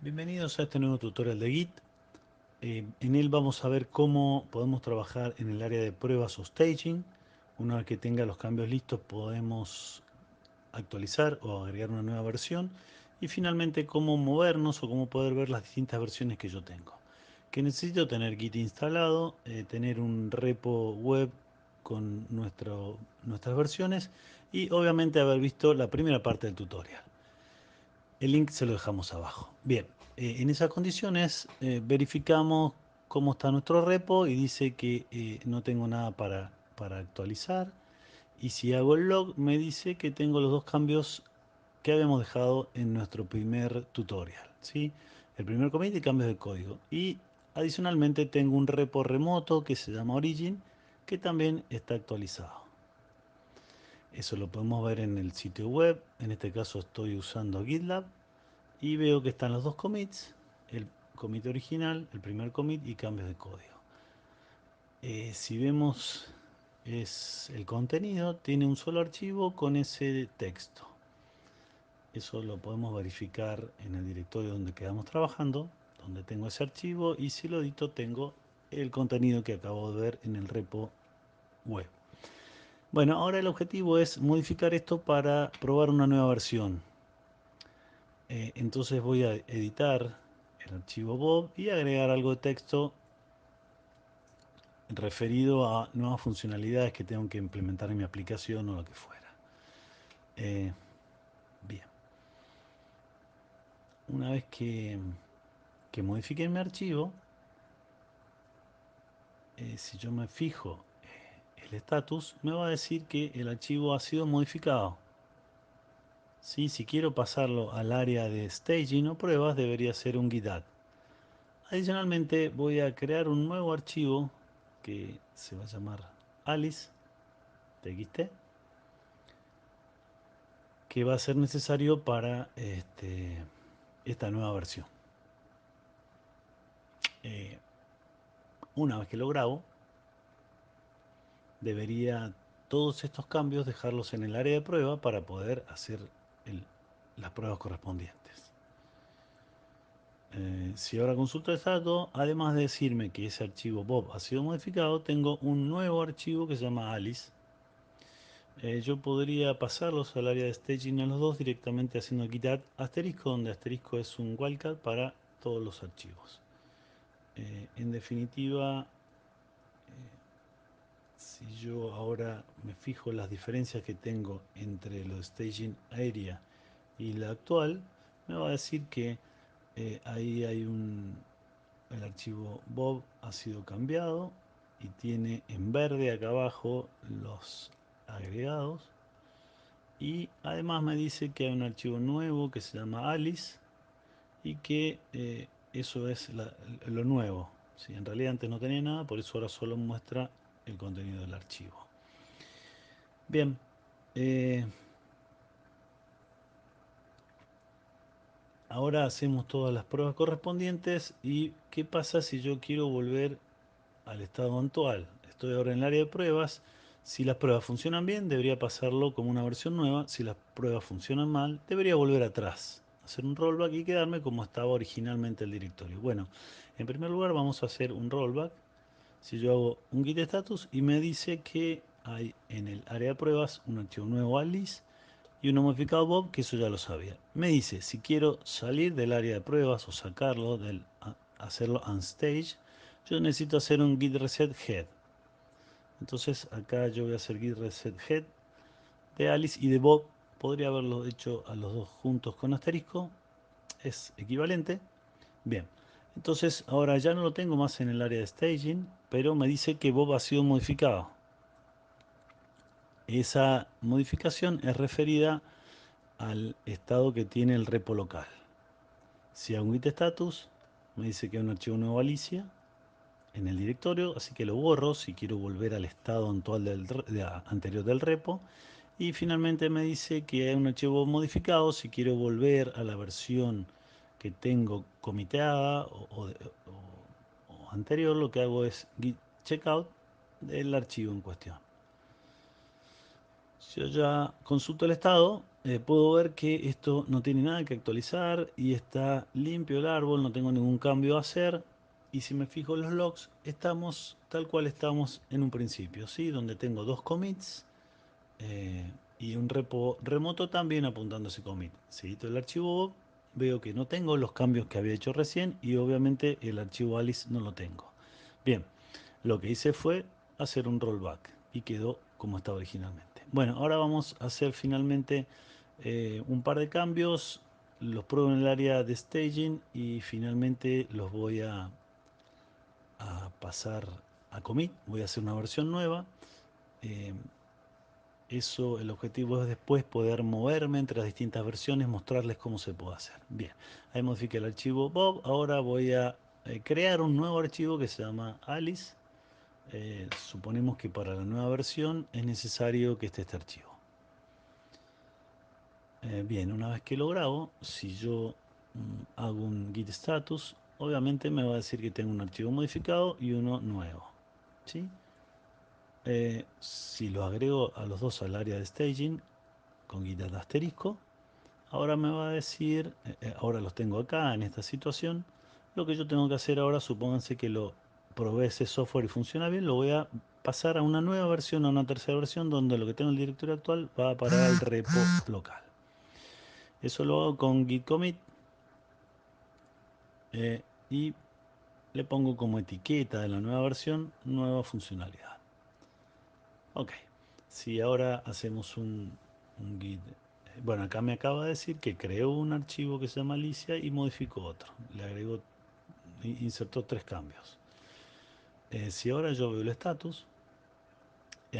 Bienvenidos a este nuevo tutorial de Git. En él vamos a ver cómo podemos trabajar en el área de pruebas o staging. Una vez que tenga los cambios listos podemos actualizar o agregar una nueva versión. Y finalmente cómo movernos o cómo poder ver las distintas versiones que yo tengo. Que necesito tener Git instalado, tener un repo web con nuestras versiones y obviamente haber visto la primera parte del tutorial. El link se lo dejamos abajo. Bien, en esas condiciones verificamos cómo está nuestro repo y dice que no tengo nada para actualizar. Y si hago el log me dice que tengo los dos cambios que habíamos dejado en nuestro primer tutorial, ¿sí? El primer commit y cambios de código. Y adicionalmente tengo un repo remoto que se llama Origin que también está actualizado. Eso lo podemos ver en el sitio web. En este caso estoy usando GitLab y veo que están los dos commits, el commit original, el primer commit y cambios de código. Si vemos es el contenido, tiene un solo archivo con ese texto. Eso lo podemos verificar en el directorio donde quedamos trabajando, donde tengo ese archivo, y si lo edito tengo el contenido que acabo de ver en el repo web. Bueno, ahora el objetivo es modificar esto para probar una nueva versión. Entonces voy a editar el archivo Bob y agregar algo de texto referido a nuevas funcionalidades que tengo que implementar en mi aplicación o lo que fuera. Eh, bien, una vez que modifique mi archivo, si yo me fijo el status, me va a decir que el archivo ha sido modificado. ¿Sí? Si quiero pasarlo al área de staging o pruebas, debería ser un git add. Adicionalmente, voy a crear un nuevo archivo que se va a llamar alice.txt, que va a ser necesario para esta nueva versión. Eh, una vez que lo grabo, debería todos estos cambios dejarlos en el área de prueba para poder hacer las pruebas correspondientes. Si ahora consulto el estado, además de decirme que ese archivo Bob ha sido modificado, tengo un nuevo archivo que se llama Alice. Yo podría pasarlos al área de staging a los dos directamente haciendo git add asterisco, donde asterisco es un wildcard para todos los archivos. En definitiva, si yo ahora me fijo las diferencias que tengo entre lo de staging area y la actual, me va a decir que ahí hay el archivo Bob ha sido cambiado y tiene en verde acá abajo los agregados. Y además me dice que hay un archivo nuevo que se llama Alice y que eso es lo nuevo. ¿Sí? En realidad antes no tenía nada, por eso ahora solo muestra el contenido del archivo. Bien, ahora hacemos todas las pruebas correspondientes. ¿Y qué pasa si yo quiero volver al estado actual? Estoy ahora en el área de pruebas. Si las pruebas funcionan bien, debería pasarlo como una versión nueva. Si las pruebas funcionan mal, debería volver atrás, hacer un rollback y quedarme como estaba originalmente el directorio. Bueno, en primer lugar vamos a hacer un rollback. Si yo hago un git status y me dice que hay en el área de pruebas un archivo nuevo Alice y uno modificado Bob, que eso ya lo sabía. Me dice si quiero salir del área de pruebas o sacarlo, hacerlo unstage, yo necesito hacer un git reset head. Entonces acá yo voy a hacer git reset head de Alice y de Bob. Podría haberlo hecho a los dos juntos con asterisco, es equivalente. Bien, entonces ahora ya no lo tengo más en el área de staging, pero me dice que Bob ha sido modificado. Esa modificación es referida al estado que tiene el repo local. Si hago un git status, me dice que hay un archivo nuevo Alicia en el directorio, así que lo borro si quiero volver al estado actual anterior del repo. Y finalmente me dice que hay un archivo modificado si quiero volver a la versión que tengo comiteada o anterior. Lo que hago es git checkout del archivo en cuestión. Si yo ya consulto el estado, puedo ver que esto no tiene nada que actualizar y está limpio el árbol, no tengo ningún cambio a hacer. Y si me fijo en los logs, estamos tal cual estamos en un principio, ¿sí? Donde tengo dos commits y un repo remoto también apuntando a ese commit. Si edito el archivo Bob, veo que no tengo los cambios que había hecho recién y obviamente el archivo Alice no lo tengo. Bien, lo que hice fue hacer un rollback y quedó como estaba originalmente. Bueno, ahora vamos a hacer finalmente un par de cambios. Los pruebo en el área de staging y finalmente los voy a pasar a commit. Voy a hacer una versión nueva. Eh, Eso, el objetivo es después poder moverme entre las distintas versiones, mostrarles cómo se puede hacer. Bien, ahí modifiqué el archivo Bob. Ahora voy a crear un nuevo archivo que se llama Alice. Suponemos que para la nueva versión es necesario que esté este archivo. Bien, una vez que lo grabo, si yo hago un git status, obviamente me va a decir que tengo un archivo modificado y uno nuevo. ¿Sí? Si lo agrego a los dos al área de staging con git asterisco, ahora me va a decir, ahora los tengo acá en esta situación. Lo que yo tengo que hacer ahora, supónganse que lo probé ese software y funciona bien, lo voy a pasar a una nueva versión, a una tercera versión, donde lo que tengo en el directorio actual va a parar al repo local. Eso lo hago con git commit y le pongo como etiqueta de la nueva versión, nueva funcionalidad. Ok, si ahora hacemos un git, bueno, acá me acaba de decir que creó un archivo que se llama Alicia y modificó otro. Le agregó, insertó tres cambios. Si ahora yo veo el status,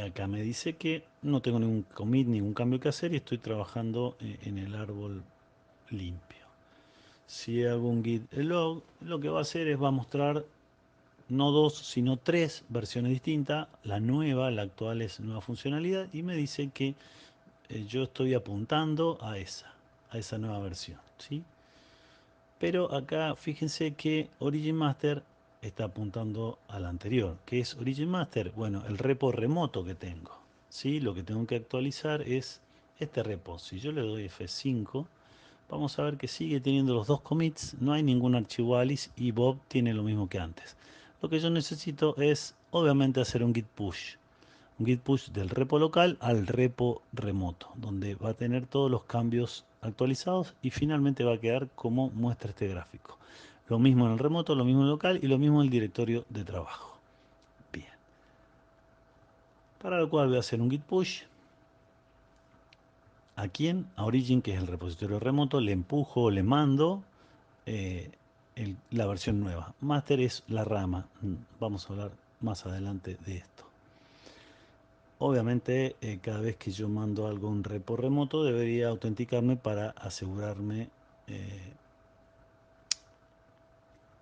acá me dice que no tengo ningún commit, ningún cambio que hacer y estoy trabajando en el árbol limpio. Si hago un git log, lo que va a hacer es va a mostrar no dos, sino tres versiones distintas. La nueva, la actual es nueva funcionalidad y me dice que yo estoy apuntando a esa nueva versión, ¿sí? Pero acá fíjense que Origin Master está apuntando a la anterior. ¿Qué es Origin Master? Bueno, el repo remoto que tengo, ¿sí? Lo que tengo que actualizar es este repo. Si yo le doy F5, vamos a ver que sigue teniendo los dos commits, no hay ningún archivo Alice y Bob tiene lo mismo que antes. Lo que yo necesito es, obviamente, hacer un git push del repo local al repo remoto, donde va a tener todos los cambios actualizados y finalmente va a quedar como muestra este gráfico. Lo mismo en el remoto, lo mismo en el local y lo mismo en el directorio de trabajo. Bien. Para lo cual voy a hacer un git push. ¿A quién? A Origin, que es el repositorio remoto, le empujo, le mando eh, la versión nueva. Master es la rama. Vamos a hablar más adelante de esto. Obviamente, cada vez que yo mando algo a un repo remoto, debería autenticarme para asegurarme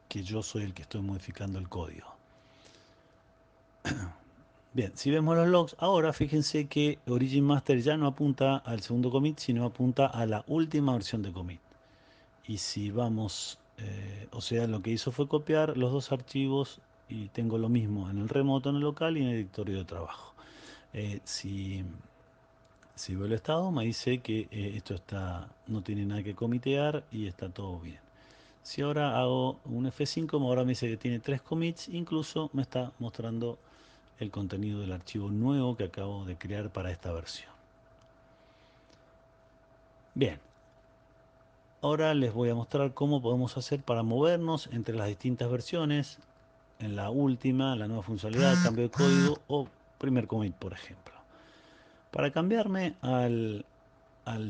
que yo soy el que estoy modificando el código. Bien, si vemos los logs, ahora fíjense que Origin Master ya no apunta al segundo commit, sino apunta a la última versión de commit. Y si vamos, o sea, lo que hizo fue copiar los dos archivos y tengo lo mismo en el remoto, en el local y en el directorio de trabajo. Si veo el estado, me dice que esto no tiene nada que comitear y está todo bien. Si ahora hago un F5, ahora me dice que tiene tres commits, incluso me está mostrando el contenido del archivo nuevo que acabo de crear para esta versión. Bien, ahora les voy a mostrar cómo podemos hacer para movernos entre las distintas versiones, en la última, la nueva funcionalidad, cambio de código o primer commit, por ejemplo. Para cambiarme al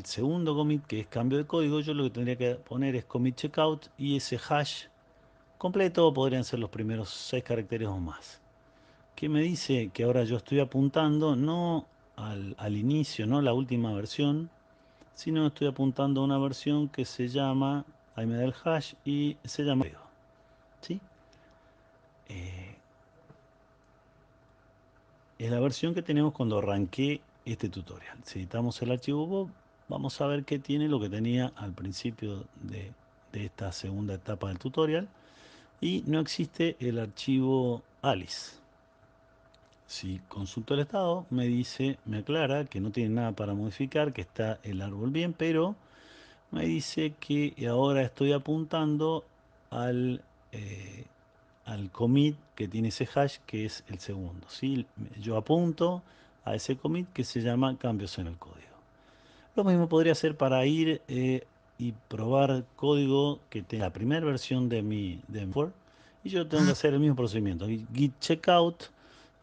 segundo commit, que es cambio de código, yo lo que tendría que poner es commit checkout y ese hash completo podrían ser los primeros 6 caracteres o más. ¿Qué me dice? Que ahora yo estoy apuntando no al inicio, no a la última versión, sino estoy apuntando a una versión que se llama, ahí me da el hash y se llama código, ¿sí? Eh, es la versión que tenemos cuando arranqué este tutorial. Si editamos el archivo Bob, vamos a ver que tiene lo que tenía al principio de esta segunda etapa del tutorial y no existe el archivo Alice. Si consulto el estado, me dice, me aclara que no tiene nada para modificar, que está el árbol bien, pero me dice que ahora estoy apuntando al, eh, al commit que tiene ese hash, que es el segundo. ¿Sí? Yo apunto a ese commit que se llama cambios en el código. Lo mismo podría hacer para ir y probar código que tenga la primera versión de mi software, y yo tengo que hacer el mismo procedimiento, git checkout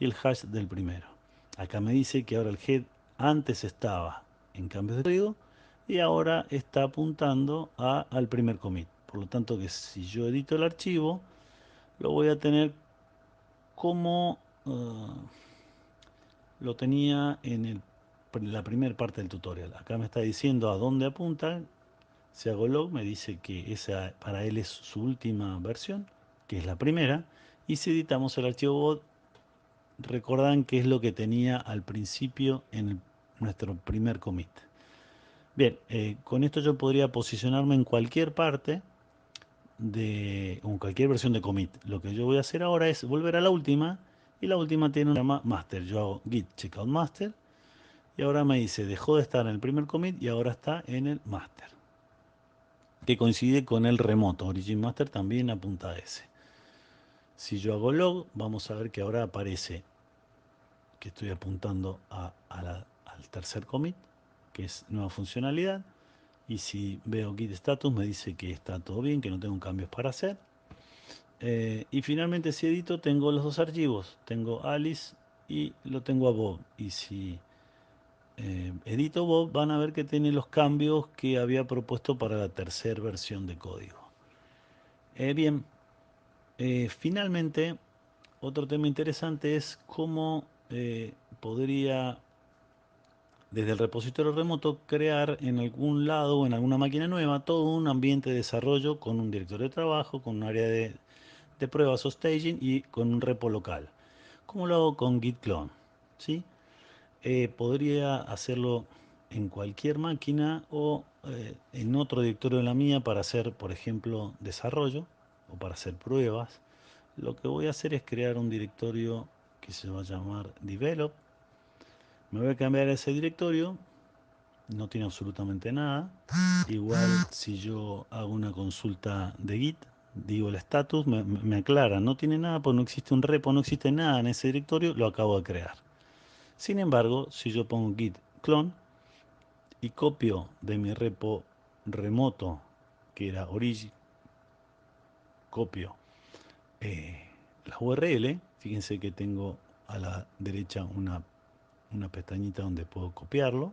y el hash del primero. Acá me dice que ahora el head antes estaba en cambios de código y ahora está apuntando al primer commit. Por lo tanto, que si yo edito el archivo, lo voy a tener como lo tenía la primera parte del tutorial. Acá me está diciendo a dónde apunta. Si hago log, me dice que esa para él es su última versión, que es la primera. Y si editamos el archivo bot, recordan que es lo que tenía al principio en nuestro primer commit. Bien, con esto yo podría posicionarme en cualquier parte en cualquier versión de commit. Lo que yo voy a hacer ahora es volver a la última, y la última tiene un llama master. Yo hago git checkout master y ahora me dice dejó de estar en el primer commit y ahora está en el master, que coincide con el remoto. Origin master también apunta a ese. Si yo hago log, vamos a ver que ahora aparece que estoy apuntando al tercer commit, que es nueva funcionalidad. Y si veo git status, me dice que está todo bien, que no tengo cambios para hacer. Y finalmente, si edito, tengo los dos archivos. Tengo Alice y lo tengo a Bob. Y si edito Bob, van a ver que tiene los cambios que había propuesto para la tercera versión de código. Bien, finalmente, otro tema interesante es cómo podría, desde el repositorio remoto, crear en algún lado o en alguna máquina nueva todo un ambiente de desarrollo con un directorio de trabajo, con un área de pruebas o staging y con un repo local. ¿Cómo lo hago con git clone? ¿Sí? Podría hacerlo en cualquier máquina o en otro directorio de la mía para hacer, por ejemplo, desarrollo o para hacer pruebas. Lo que voy a hacer es crear un directorio que se va a llamar develop. Me voy a cambiar a ese directorio, no tiene absolutamente nada. Igual si yo hago una consulta de Git, digo el status, me aclara, no tiene nada, pues no existe un repo, no existe nada en ese directorio, lo acabo de crear. Sin embargo, si yo pongo git clone y copio de mi repo remoto, que era origin, copio la URL, fíjense que tengo a la derecha una pestañita donde puedo copiarlo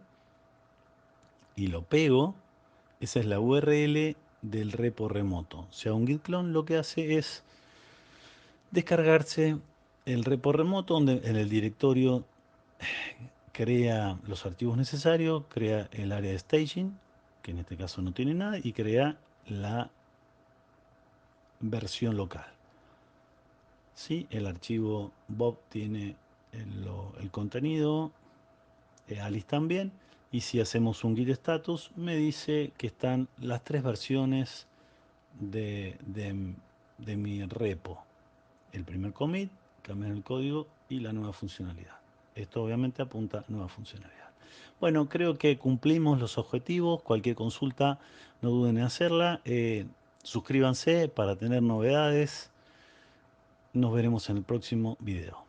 y lo pego. Esa es la URL del repo remoto. O sea, un git clone lo que hace es descargarse el repo remoto, donde en el directorio crea los archivos necesarios, crea el área de staging, que en este caso no tiene nada, y crea la versión local. ¿Sí? El archivo Bob tiene el contenido, Alice también, y si hacemos un git status, me dice que están las tres versiones de mi repo. El primer commit, cambiar el código y la nueva funcionalidad. Esto obviamente apunta a nueva funcionalidad. Bueno, creo que cumplimos los objetivos. Cualquier consulta, no duden en hacerla. Suscríbanse para tener novedades. Nos veremos en el próximo video.